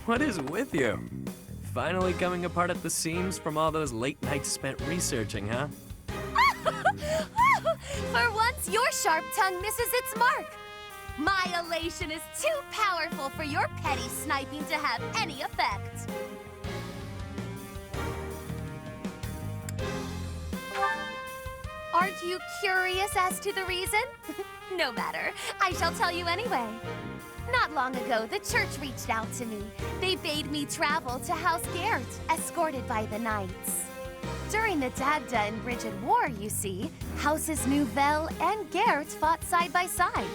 What is with you? Finally coming apart at the seams from all those late nights spent researching, huh? For once, your sharp tongue misses its mark. My elation is too powerful for your petty sniping to have any effect. Aren't you curious as to the reason? No matter. I shall tell you anyway. Not long ago, the church reached out to me. They bade me travel to House Gert, escorted by the knights. During the Dagda and Bridget War, you see, Houses Nouvelle and Gert fought side by side.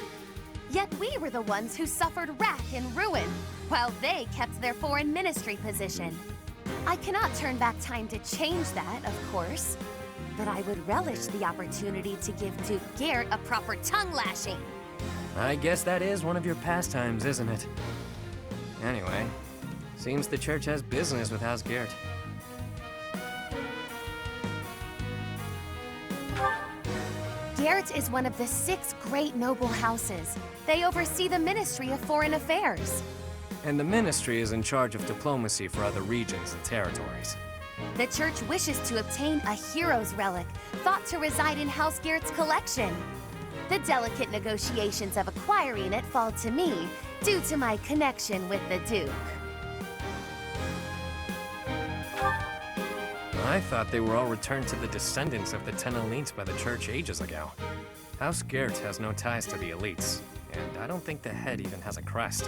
Yet we were the ones who suffered wrack and ruin, while they kept their foreign ministry position. I cannot turn back time to change that, of course, but I would relish the opportunity to give Duke Gert a proper tongue lashing. I guess that is one of your pastimes, isn't it? Anyway, seems the church has business with House Gert. Gert is one of the 6 great noble houses. They oversee the Ministry of Foreign Affairs. And the ministry is in charge of diplomacy for other regions and territories. The church wishes to obtain a hero's relic, thought to reside in House Gert's collection. The delicate negotiations of acquiring it fall to me, due to my connection with the Duke. I thought they were all returned to the descendants of the 10 elites by the church ages ago. House Gert has no ties to the elites, and I don't think the head even has a crest.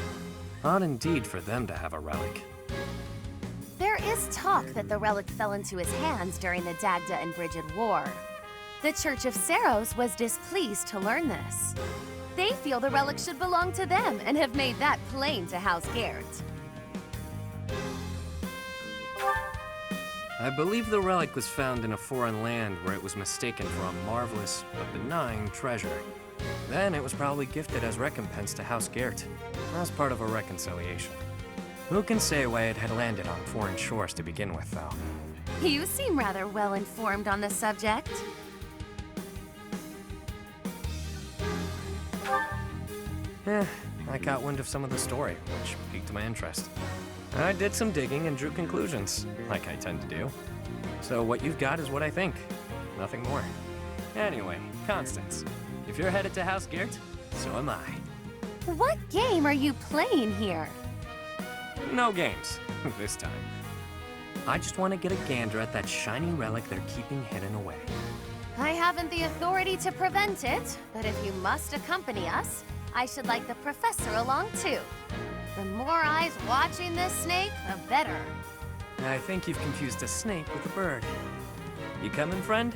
Odd indeed for them to have a relic. There is talk that the relic fell into his hands during the Dagda and Bridget War. The Church of Seros was displeased to learn this. They feel the relic should belong to them and have made that plain to House Gert. I believe the relic was found in a foreign land where it was mistaken for a marvelous but benign treasure. Then it was probably gifted as recompense to House Gert, as part of a reconciliation. Who can say why it had landed on foreign shores to begin with, though? You seem rather well informed on the subject. I caught wind of some of the story, which piqued my interest. I did some digging and drew conclusions, like I tend to do. So what you've got is what I think, nothing more. Anyway, Constance, if you're headed to House Gert, so am I. What game are you playing here? No games, this time. I just want to get a gander at that shiny relic they're keeping hidden away. I haven't the authority to prevent it, but if you must accompany us, I should like the professor along too. The more eyes watching this snake, the better. I think you've confused a snake with a bird. You coming, friend?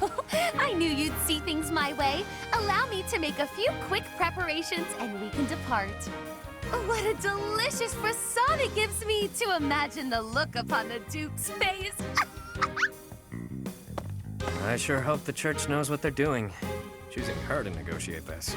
Oh, I knew you'd see things my way. Allow me to make a few quick preparations and we can depart. What a delicious frisson it gives me to imagine the look upon the Duke's face. I sure hope the church knows what they're doing, choosing her to negotiate this.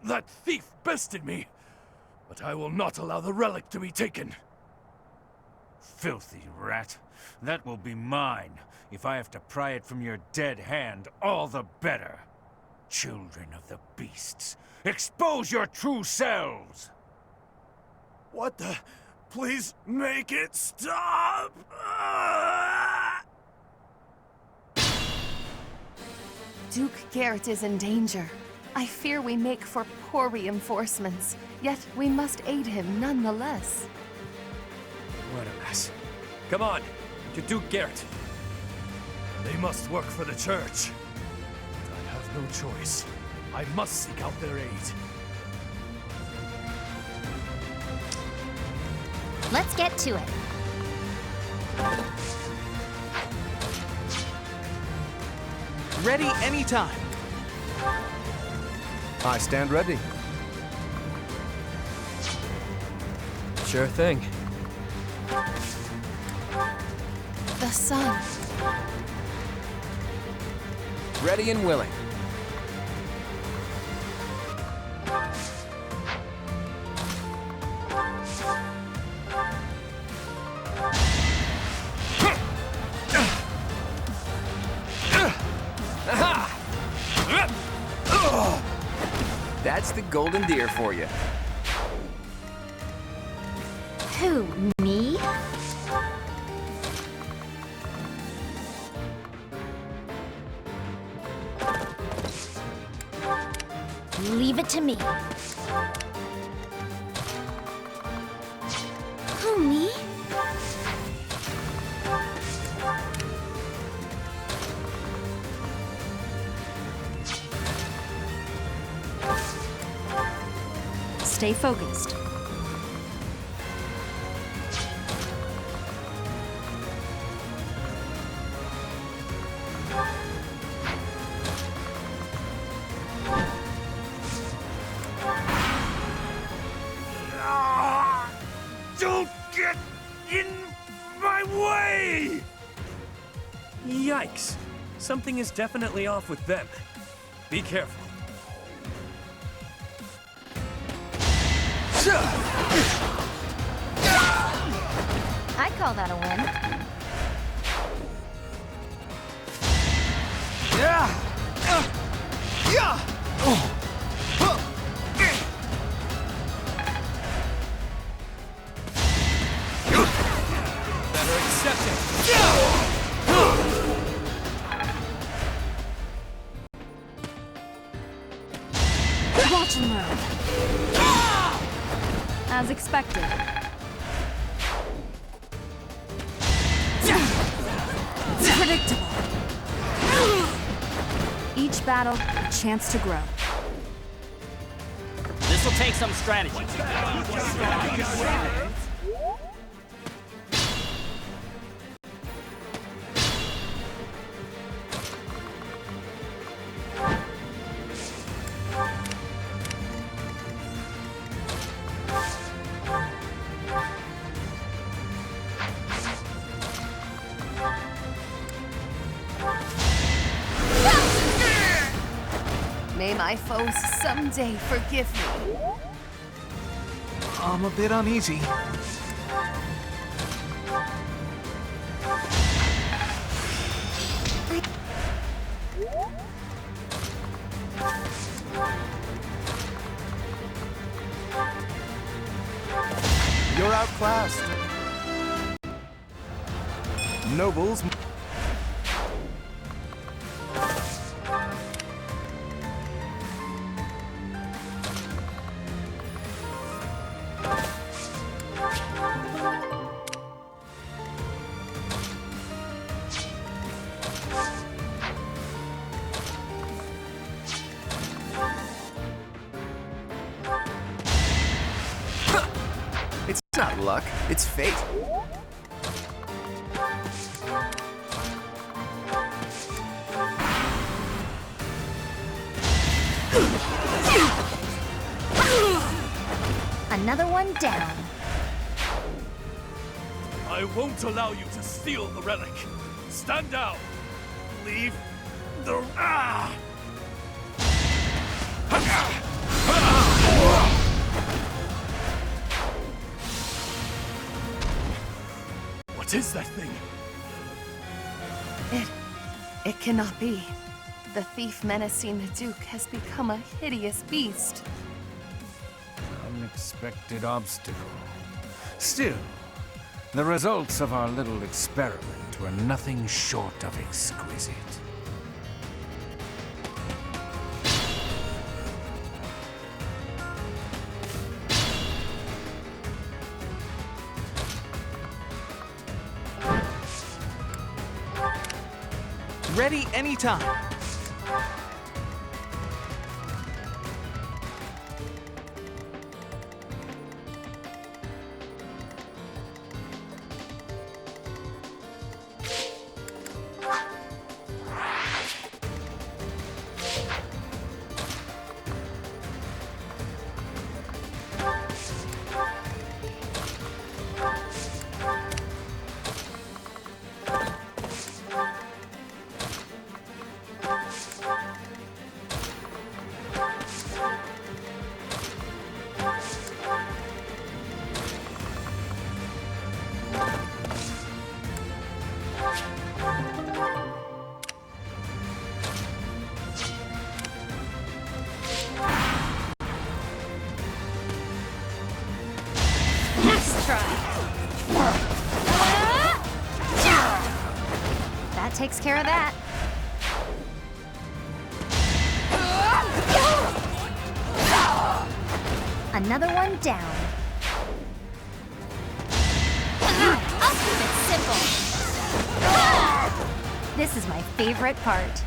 That thief bested me, but I will not allow the relic to be taken. Filthy rat. That will be mine. If I have to pry it from your dead hand, all the better. Children of the beasts, expose your true selves! What the... Please make it stop! Duke Garrett is in danger. I fear we make for poor reinforcements, yet we must aid him nonetheless. What a mess. Come on, to Duke Garrett. They must work for the church. I have no choice. I must seek out their aid. Let's get to it. Ready anytime. I stand ready. Sure thing. The sun. Ready and willing. That's the golden deer for you. Who, me? Leave it to me. Who, me? Stay focused. Don't get in my way! Yikes. Something is definitely off with them. Be careful. I call that a win. Better accept it. Watch and learn. As expected. Predictable. Each battle, a chance to grow. This'll take some strategy. May my foes someday forgive me. I'm a bit uneasy. You're outclassed. Nobles. It's not luck, it's fate. Another one down. I won't allow you to steal the relic. Stand down. Leave the... What is that thing? It cannot be. The thief menacing the Duke has become a hideous beast. Unexpected obstacle. Still, the results of our little experiment were nothing short of exquisite. Ready anytime. That takes care of that. Another one down. I'll keep it simple. This is my favorite part.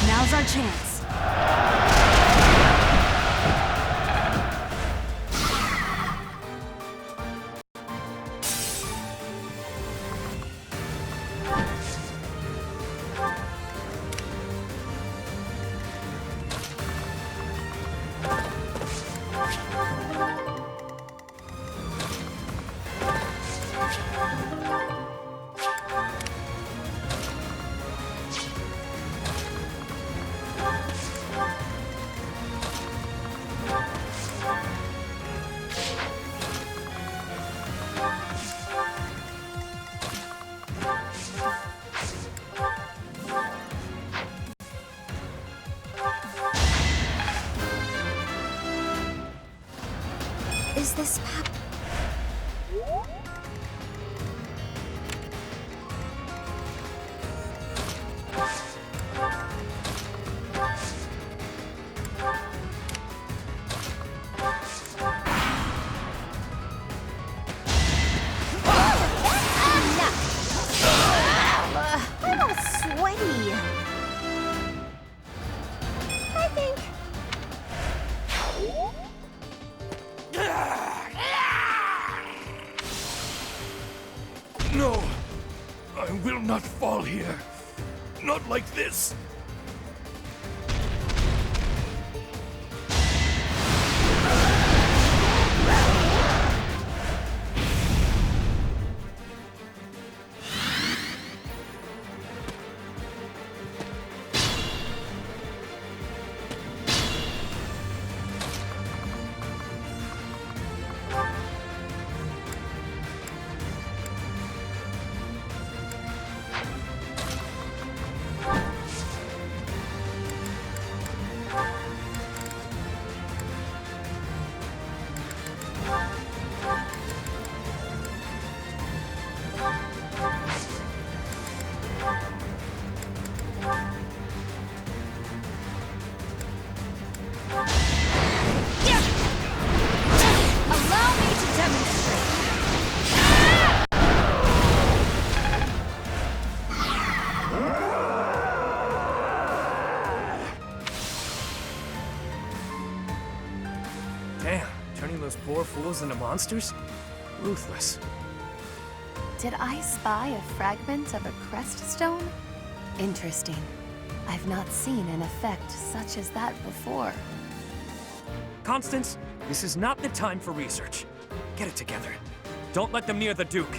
Now's our chance. Is this I'm all sweaty. I think... No! I will not fall here. Not like this. Allow me to demonstrate. Damn, turning those poor fools into monsters? Ruthless. Did I spy a fragment of a crest stone? Interesting. I've not seen an effect such as that before. Constance, this is not the time for research. Get it together. Don't let them near the Duke.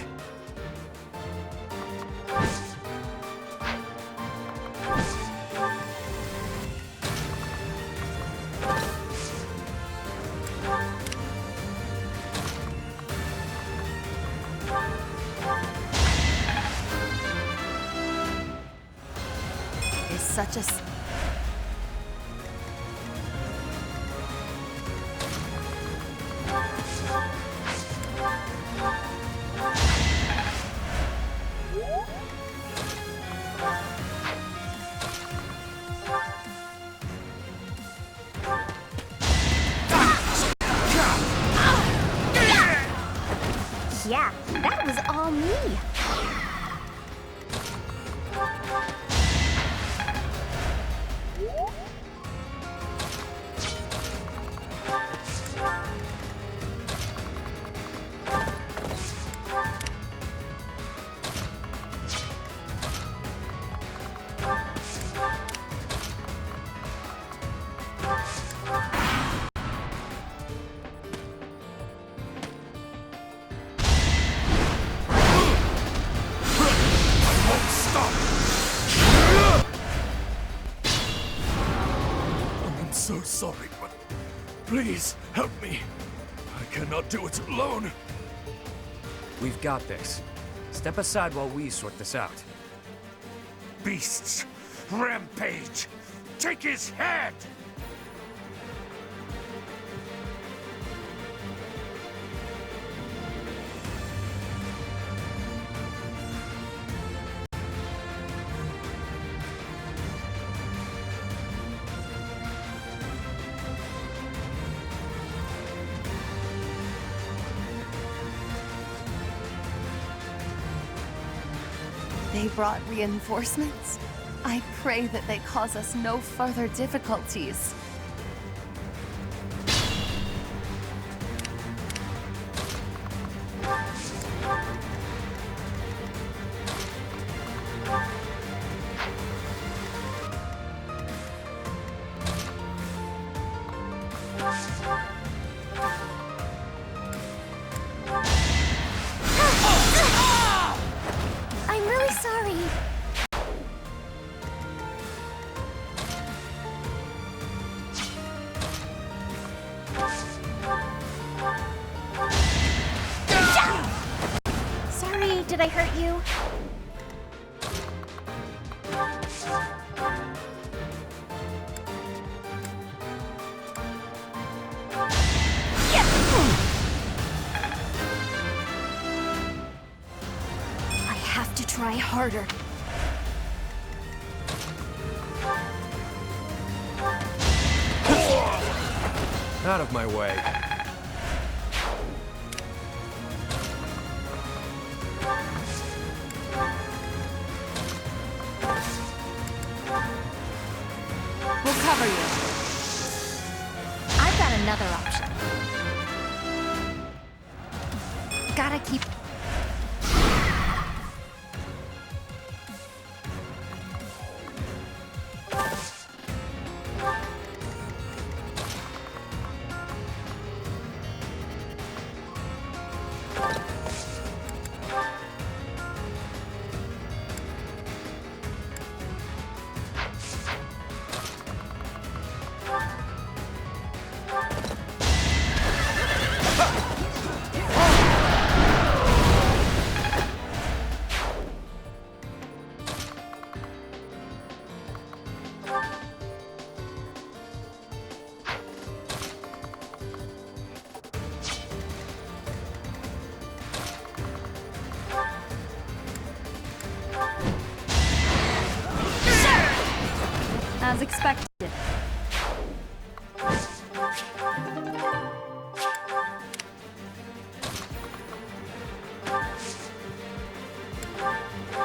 such a... Yeah, that was all me. I'm so sorry, but please help me. I cannot do it alone. We've got this. Step aside while we sort this out. Beasts! Rampage! Take his head! They brought reinforcements? I pray that they cause us no further difficulties. I'm really sorry. Sorry, did I hurt you? I have to try harder. Out of my way. We'll cover you. I've got another option. Gotta keep... As expected.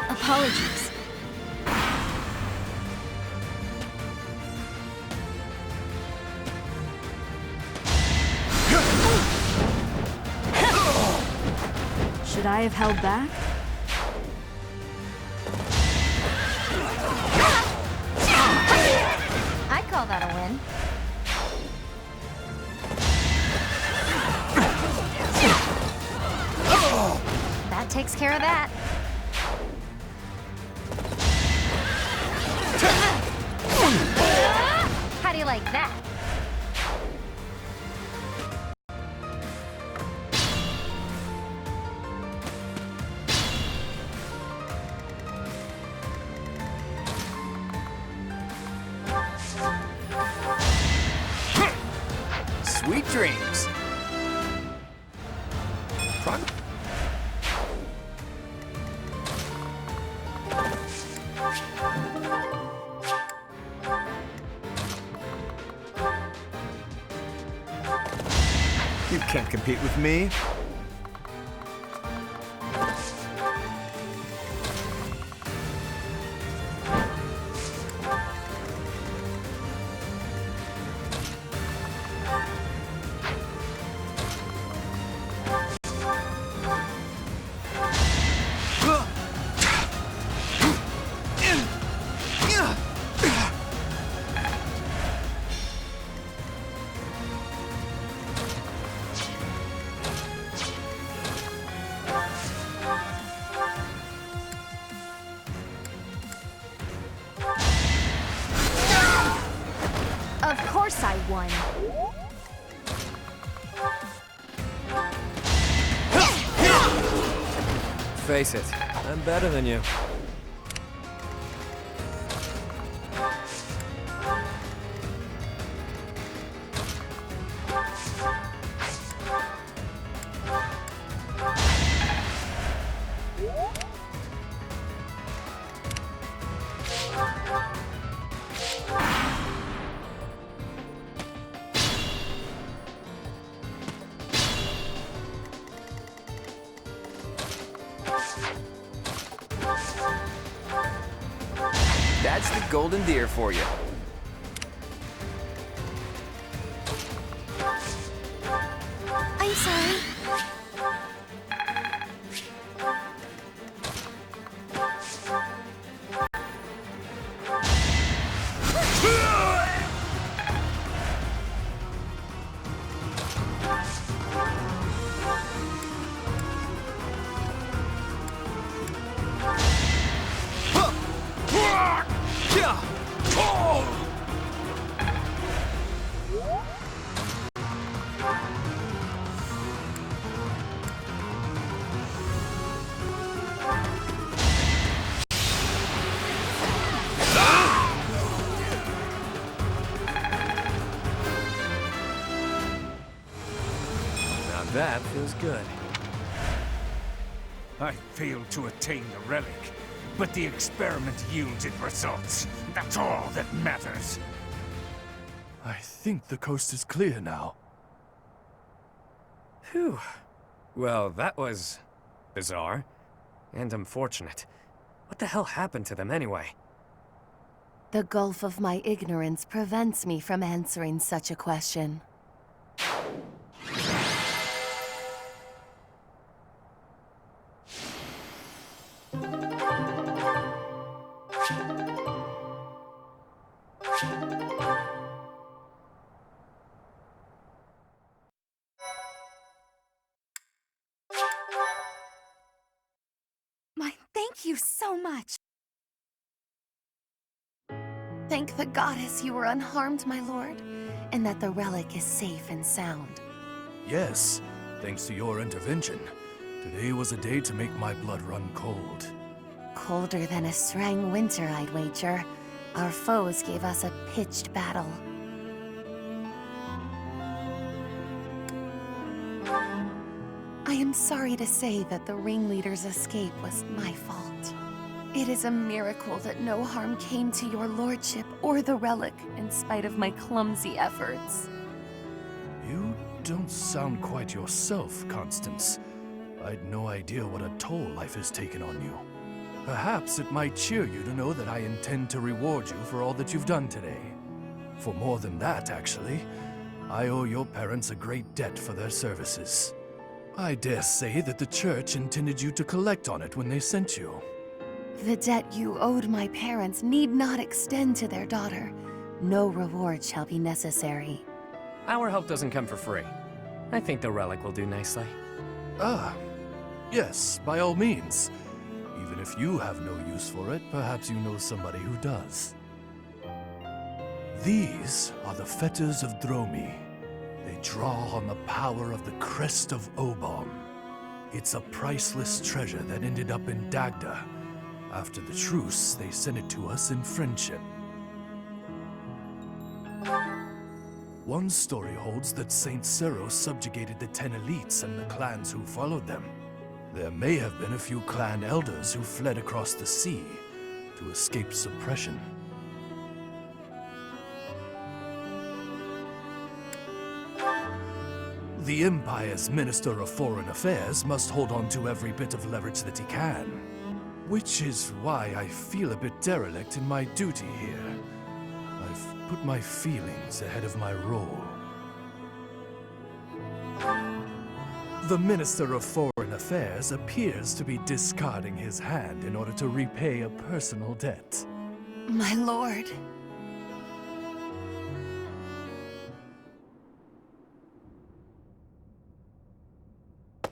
Apologies. Should I have held back? I call that a win. That takes care of that. How do you like that? You can't compete with me. Of course I won. Face it, I'm better than you. That's the golden deer for you. I'm sorry. Now that feels good. I failed to attain the relic, but the experiment yielded results. That's all that matters. I think the coast is clear now. Phew. Well, that was bizarre and unfortunate. What the hell happened to them anyway? The gulf of my ignorance prevents me from answering such a question. Thank you so much. Thank the goddess you were unharmed, my lord, and that the relic is safe and sound. Yes, thanks to your intervention. Today was a day to make my blood run cold. Colder than a Srang winter, I'd wager. Our foes gave us a pitched battle. I am sorry to say that the ringleader's escape was my fault. It is a miracle that no harm came to your lordship or the relic, in spite of my clumsy efforts. You don't sound quite yourself, Constance. I'd no idea what a toll life has taken on you. Perhaps it might cheer you to know that I intend to reward you for all that you've done today. For more than that, actually. I owe your parents a great debt for their services. I dare say that the church intended you to collect on it when they sent you. The debt you owed my parents need not extend to their daughter. No reward shall be necessary. Our help doesn't come for free. I think the relic will do nicely. Ah, yes, by all means. Even if you have no use for it, perhaps you know somebody who does. These are the fetters of Dromi. They draw on the power of the crest of Obom. It's a priceless treasure that ended up in Dagda. After the truce, they sent it to us in friendship. One story holds that Saint Cero subjugated the 10 elites and the clans who followed them. There may have been a few clan elders who fled across the sea to escape suppression. The Empire's Minister of Foreign Affairs must hold on to every bit of leverage that he can. Which is why I feel a bit derelict in my duty here. I've put my feelings ahead of my role. The Minister of Foreign Affairs appears to be discarding his hand in order to repay a personal debt. My lord.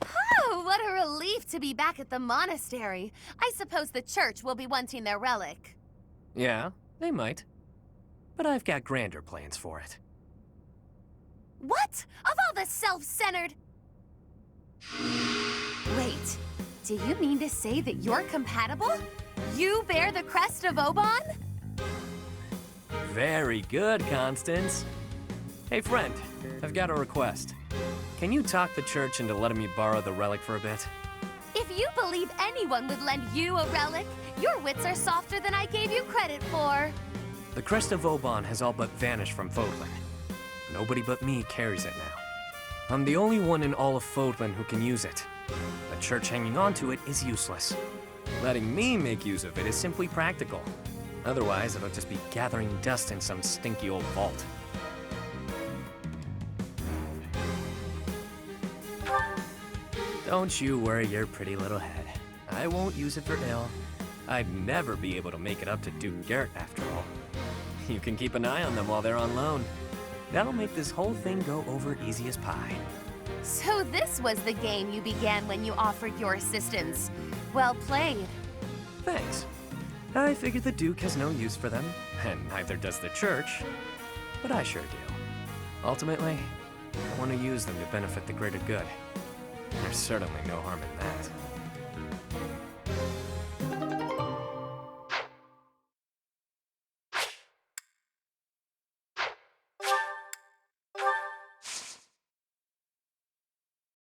Oh, what a relief to be back at the monastery. I suppose the church will be wanting their relic. Yeah, they might. But I've got grander plans for it. What? Of all the self-centered... Wait, do you mean to say that you're compatible? You bear the crest of Oban? Very good, Constance. Hey, friend, I've got a request. Can you talk the church into letting me borrow the relic for a bit? If you believe anyone would lend you a relic, your wits are softer than I gave you credit for. The crest of Oban has all but vanished from Fodlan. Nobody but me carries it now. I'm the only one in all of Fodlan who can use it. The church hanging on to it is useless. Letting me make use of it is simply practical. Otherwise, it'll just be gathering dust in some stinky old vault. Don't you worry your pretty little head. I won't use it for ill. I'd never be able to make it up to Duke Garrett after all. You can keep an eye on them while they're on loan. That'll make this whole thing go over easy as pie. So this was the game you began when you offered your assistance. Well played. Thanks. I figure the Duke has no use for them, and neither does the church. But I sure do. Ultimately, I want to use them to benefit the greater good. There's certainly no harm in that.